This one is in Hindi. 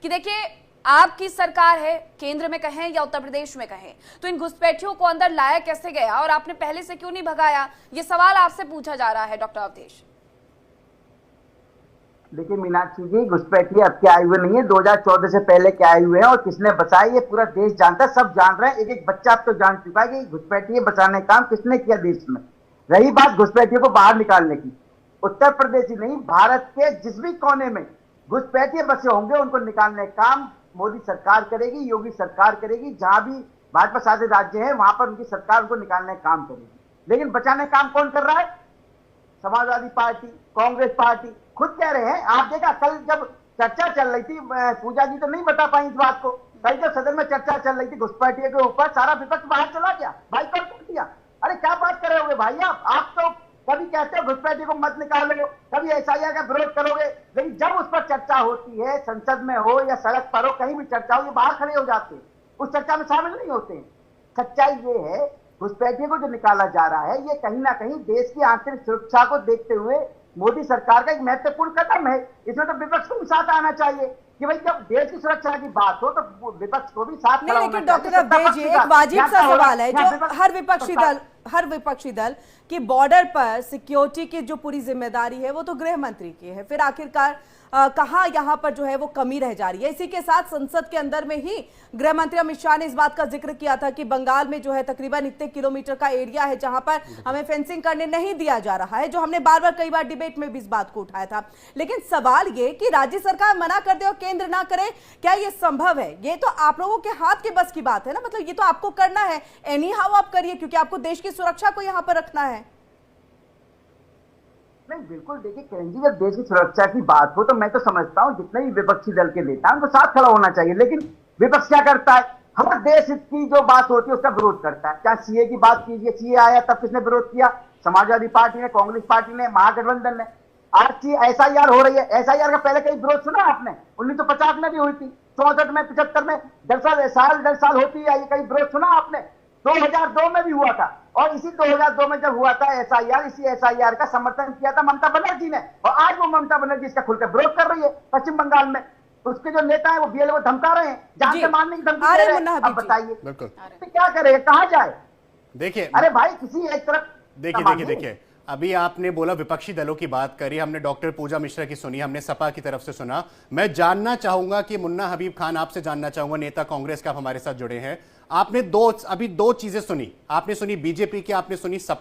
कि देखिए आपकी सरकार है, केंद्र में कहें या उत्तर प्रदेश में कहें, तो इन घुसपैठियों को अंदर लाया कैसे गया और आपने पहले से क्यों नहीं भगाया? ये सवाल आपसे पूछा जा रहा है डॉक्टर अवधेश। देखिए मीनाक्षी जी, घुसपैठिए अब के आए हुए नहीं है, 2014 से पहले के आए हुए हैं और किसने बचाए ये पूरा देश जानता है, सब जान रहे हैं। एक एक बच्चा अब तो जान चुका है कि घुसपैठिए बचाने का काम किसने किया देश में। रही बात घुसपैठियों को बाहर निकालने की, उत्तर प्रदेश ही नहीं भारत के जिस भी कोने में घुसपैठिए बसे होंगे उनको निकालने का काम मोदी सरकार करेगी, योगी सरकार करेगी। जहां भी भाजपा शासित राज्य है वहां पर उनकी सरकार उनको निकालने का काम करेगी। लेकिन बचाने का काम कौन कर रहा है? समाजवादी पार्टी, कांग्रेस पार्टी खुद कह रहे हैं। आप देखा कल जब चर्चा चल रही थी, पूजा जी तो नहीं बता पाई इस बात को, कल जब सदन में चर्चा चल रही थी घुसपैठिए के ऊपर, सारा विपक्ष बाहर चला गया, बाइकआउट कर दिया। अरे क्या बात कर रहे होगे भाई आप तो कभी कहते हो घुसपैठिए को मत निकालो, कभी एसआईआर का विरोध करोगे, लेकिन जब उस पर चर्चा होती है, संसद में हो या सड़क पर हो, कहीं भी चर्चा हो, ये बाहर खड़े हो जाते हैं, उस चर्चा में शामिल नहीं होते हैं। सच्चाई ये है घुसपैठिए को जो निकाला जा रहा है ये कहीं ना कहीं देश की आंतरिक सुरक्षा को देखते हुए मोदी सरकार का एक महत्वपूर्ण कदम है। इसमें तो विपक्ष को भी साथ आना चाहिए कि भाई जब देश की सुरक्षा की बात हो तो विपक्ष को भी साथ खड़ा होना चाहिए। लेकिन डॉक्टर अवधेश जी, एक वाजिब सा सवाल है जो हर विपक्षी दल कि बॉर्डर पर सिक्योरिटी की जो पूरी जिम्मेदारी है वो तो गृह मंत्री की है, फिर आखिरकार कहां यहां पर जो है वो कमी रह जा रही है। इसी के साथ संसद के अंदर में ही गृह मंत्री अमित शाह ने इस बात का जिक्र किया था कि बंगाल में जो है तकरीबन इतने किलोमीटर का एरिया है जहां पर हमें फेंसिंग करने नहीं दिया जा रहा है, जो हमने बार बार कई बार डिबेट में भी इस बात को उठाया था। लेकिन सवाल ये कि राज्य सरकार मना कर दे और केंद्र ना करे, क्या ये संभव है? ये तो आप लोगों के हाथ के बस की बात है ना, मतलब ये तो आपको करना है, एनी हाउ आप करिए, क्योंकि आपको देश की सुरक्षा को यहां पर रखना है। नहीं बिल्कुल, देखिए किरण जी, जब देश की सुरक्षा की बात हो तो मैं तो समझता हूं जितने भी विपक्षी दल के नेता हैं उनको साथ खड़ा होना चाहिए। लेकिन विपक्ष क्या करता है? हर देश की जो बात होती है उसका विरोध करता है। क्या सीए की बात कीजिए, सीए आया तब किसने विरोध किया? समाजवादी पार्टी ने, कांग्रेस पार्टी ने, महागठबंधन ने। आज एसआईआर हो रही है, एसआईआर का पहले कहीं विरोध सुना आपने? 1950 में भी हुई थी, 64 में, 75 में, 10 साल होती है, कहीं विरोध सुना आपने? 2002 में भी हुआ था और इसी 2002 में जब हुआ था एसआईआर, इसी एसआईआर का समर्थन किया था ममता बनर्जी ने, और आज वो ममता बनर्जी इसका खुलकर विरोध कर रही है। पश्चिम बंगाल में उसके जो नेता है वो बीएलओ को धमका रहे हैं, जान से मारने की धमकी दे रहे हैं। अब बताइए तो क्या करें, कहां जाए? देखिए, अरे भाई किसी एक तरफ देखिए अभी आपने बोला विपक्षी दलों की बात करी, हमने डॉक्टर पूजा मिश्रा की सुनी, हमने सपा की तरफ से सुना। मैं जानना चाहूंगा कि मुन्ना हबीब खान, आपसे जानना चाहूंगा, नेता कांग्रेस का आप हमारे साथ जुड़े हैं, आपने अभी दो चीजें सुनी, आपने सुनी बीजेपी की, आपने सुनी सपा